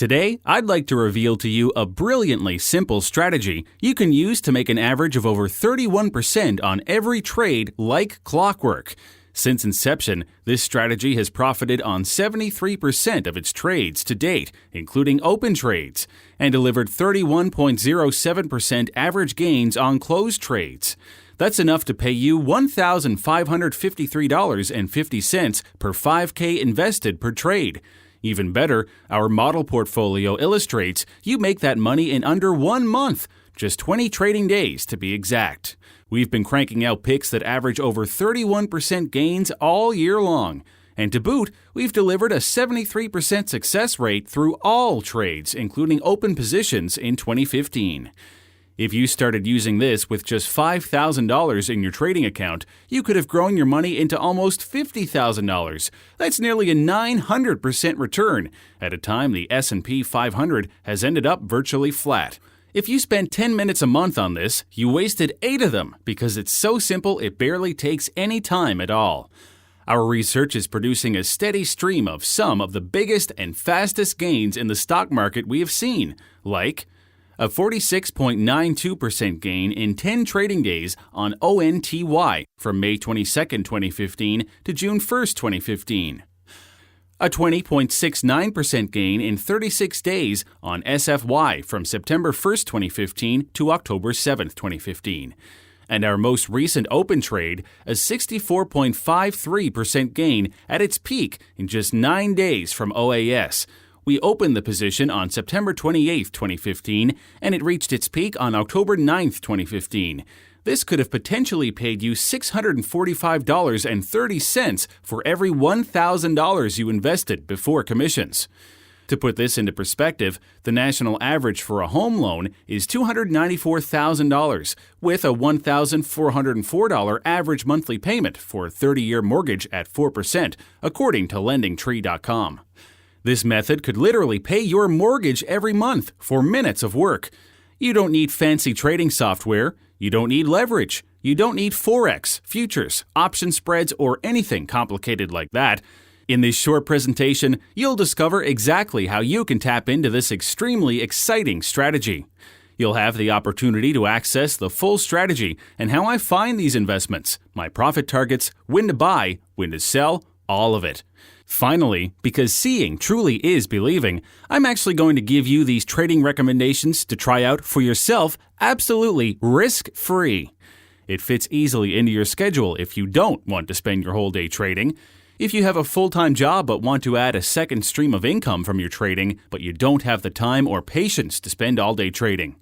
Today, I'd like to reveal to you a brilliantly simple strategy you can use to make an average of over 31% on every trade like clockwork. Since inception, this strategy has profited on 73% of its trades to date, including open trades, and delivered 31.07% average gains on closed trades. That's enough to pay you $1,553.50 per 5K invested per trade. Even better, our model portfolio illustrates you make that money in under 1 month, just 20 trading days to be exact. We've been cranking out picks that average over 31% gains all year long. And to boot, we've delivered a 73% success rate through all trades, including open positions in 2015. If you started using this with just $5,000 in your trading account, you could have grown your money into almost $50,000. That's nearly a 900% return, at a time the S&P 500 has ended up virtually flat. If you spend 10 minutes a month on this, you wasted 8 of them because it's so simple it barely takes any time at all. Our research is producing a steady stream of some of the biggest and fastest gains in the stock market we have seen, like a 46.92% gain in 10 trading days on ONTY from May 22, 2015 to June 1, 2015. A 20.69% gain in 36 days on SFY from September 1, 2015 to October 7, 2015. And our most recent open trade, a 64.53% gain at its peak in just 9 days from OAS. We opened the position on September 28, 2015, and it reached its peak on October 9, 2015. This could have potentially paid you $645.30 for every $1,000 you invested before commissions. To put this into perspective, the national average for a home loan is $294,000, with a $1,404 average monthly payment for a 30-year mortgage at 4%, according to LendingTree.com. This method could literally pay your mortgage every month for minutes of work. You don't need fancy trading software. You don't need leverage. You don't need Forex, futures, option spreads, or anything complicated like that. In this short presentation, you'll discover exactly how you can tap into this extremely exciting strategy. You'll have the opportunity to access the full strategy and how I find these investments, my profit targets, when to buy, when to sell, all of it. Finally, because seeing truly is believing, I'm actually going to give you these trading recommendations to try out for yourself absolutely risk-free. It fits easily into your schedule if you don't want to spend your whole day trading. If you have a full-time job but want to add a second stream of income from your trading, but you don't have the time or patience to spend all day trading.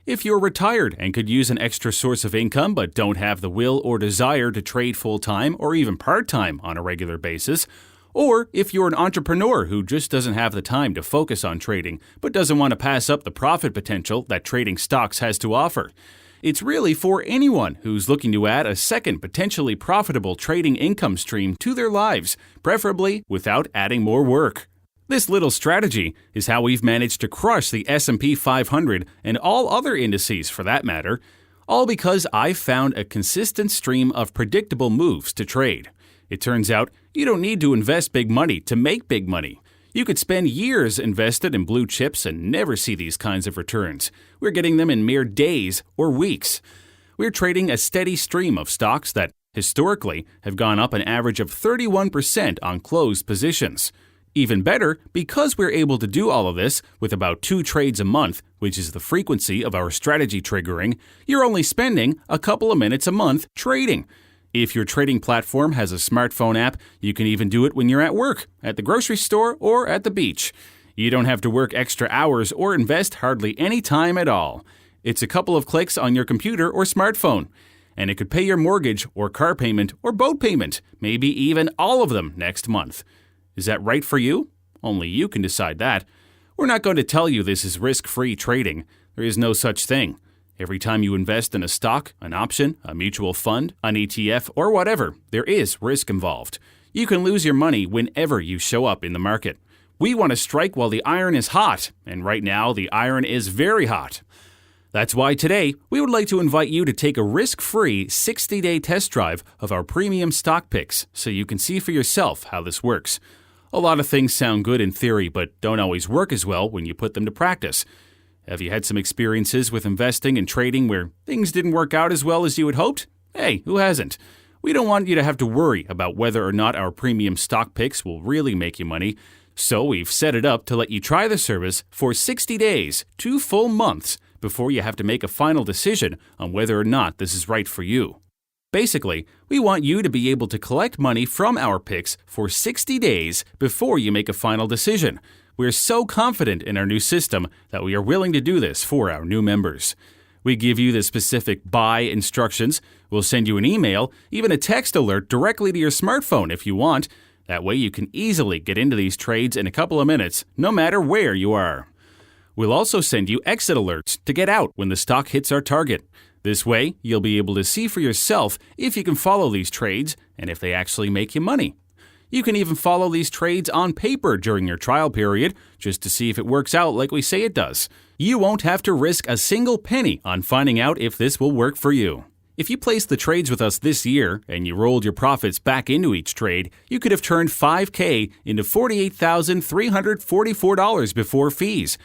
If you're retired and could use an extra source of income but don't have the will or desire to trade full-time or even part-time on a regular basis, or if you're an entrepreneur who just doesn't have the time to focus on trading but doesn't want to pass up the profit potential that trading stocks has to offer. It's really for anyone who's looking to add a second potentially profitable trading income stream to their lives, preferably without adding more work. This little strategy is how we've managed to crush the S&P 500 and all other indices for that matter, all because I've found a consistent stream of predictable moves to trade. It turns out you don't need to invest big money to make big money. You could spend years invested in blue chips and never see these kinds of returns. We're getting them in mere days or weeks. We're trading a steady stream of stocks that, historically, have gone up an average of 31% on closed positions. Even better, because we're able to do all of this with about 2 trades a month, which is the frequency of our strategy triggering, you're only spending a couple of minutes a month trading. If your trading platform has a smartphone app, you can even do it when you're at work, at the grocery store, or at the beach. You don't have to work extra hours or invest hardly any time at all. It's a couple of clicks on your computer or smartphone, and it could pay your mortgage or car payment or boat payment, maybe even all of them next month. Is that right for you? Only you can decide that. We're not going to tell you this is risk-free trading. There is no such thing. Every time you invest in a stock, an option, a mutual fund, an ETF, or whatever, there is risk involved. You can lose your money whenever you show up in the market. We want to strike while the iron is hot, and right now the iron is very hot. That's why today we would like to invite you to take a risk-free 60-day test drive of our premium stock picks so you can see for yourself how this works. A lot of things sound good in theory, but don't always work as well when you put them to practice. Have you had some experiences with investing and trading where things didn't work out as well as you had hoped? Hey, who hasn't? We don't want you to have to worry about whether or not our premium stock picks will really make you money, so we've set it up to let you try the service for 60 days, 2 full months, before you have to make a final decision on whether or not this is right for you. Basically, we want you to be able to collect money from our picks for 60 days before you make a final decision. We're so confident in our new system that we are willing to do this for our new members. We give you the specific buy instructions. We'll send you an email, even a text alert directly to your smartphone if you want. That way you can easily get into these trades in a couple of minutes, no matter where you are. We'll also send you exit alerts to get out when the stock hits our target. This way, you'll be able to see for yourself if you can follow these trades and if they actually make you money. You can even follow these trades on paper during your trial period just to see if it works out like we say it does. You won't have to risk a single penny on finding out if this will work for you. If you placed the trades with us this year and you rolled your profits back into each trade, you could have turned $5,000 into $48,344 before fees.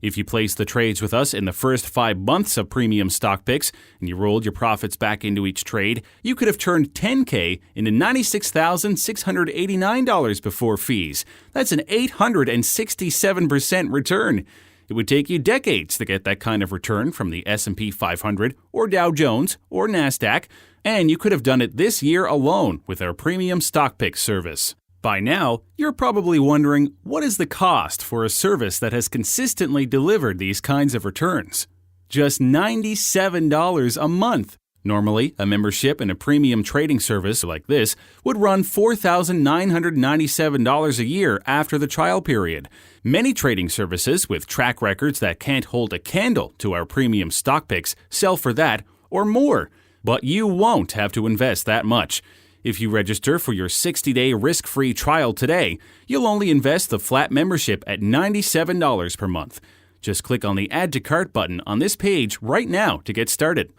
If you placed the trades with us in the first 5 months of premium stock picks and you rolled your profits back into each trade, you could have turned $10,000 into $96,689 before fees. That's an 867% return. It would take you decades to get that kind of return from the S&P 500 or Dow Jones or NASDAQ, and you could have done it this year alone with our premium stock pick service. By now, you're probably wondering, what is the cost for a service that has consistently delivered these kinds of returns? Just $97 a month. Normally, a membership in a premium trading service like this would run $4,997 a year after the trial period. Many trading services with track records that can't hold a candle to our premium stock picks sell for that or more. But you won't have to invest that much. If you register for your 60-day risk-free trial today, you'll only invest the flat membership at $97 per month. Just click on the Add to Cart button on this page right now to get started.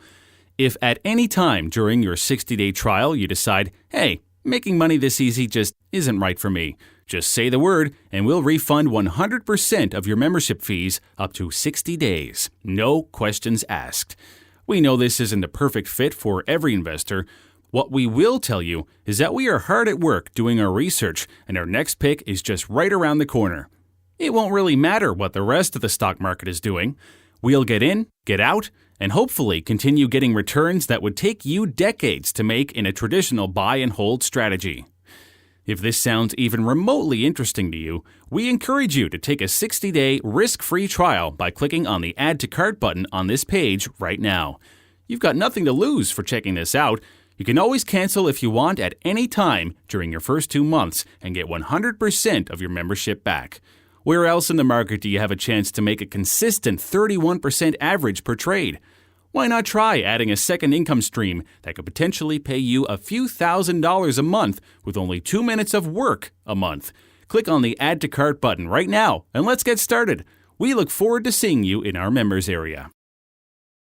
If at any time during your 60-day trial you decide, hey, making money this easy just isn't right for me, just say the word and we'll refund 100% of your membership fees up to 60 days. No questions asked. We know this isn't a perfect fit for every investor. What we will tell you is that we are hard at work doing our research and our next pick is just right around the corner. It won't really matter what the rest of the stock market is doing. We'll get in, get out, and hopefully continue getting returns that would take you decades to make in a traditional buy and hold strategy. If this sounds even remotely interesting to you, we encourage you to take a 60-day risk-free trial by clicking on the Add to Cart button on this page right now. You've got nothing to lose for checking this out. You can always cancel if you want at any time during your first 2 months and get 100% of your membership back. Where else in the market do you have a chance to make a consistent 31% average per trade? Why not try adding a second income stream that could potentially pay you a few $1,000s a month with only 2 minutes of work a month? Click on the Add to Cart button right now and let's get started. We look forward to seeing you in our members area.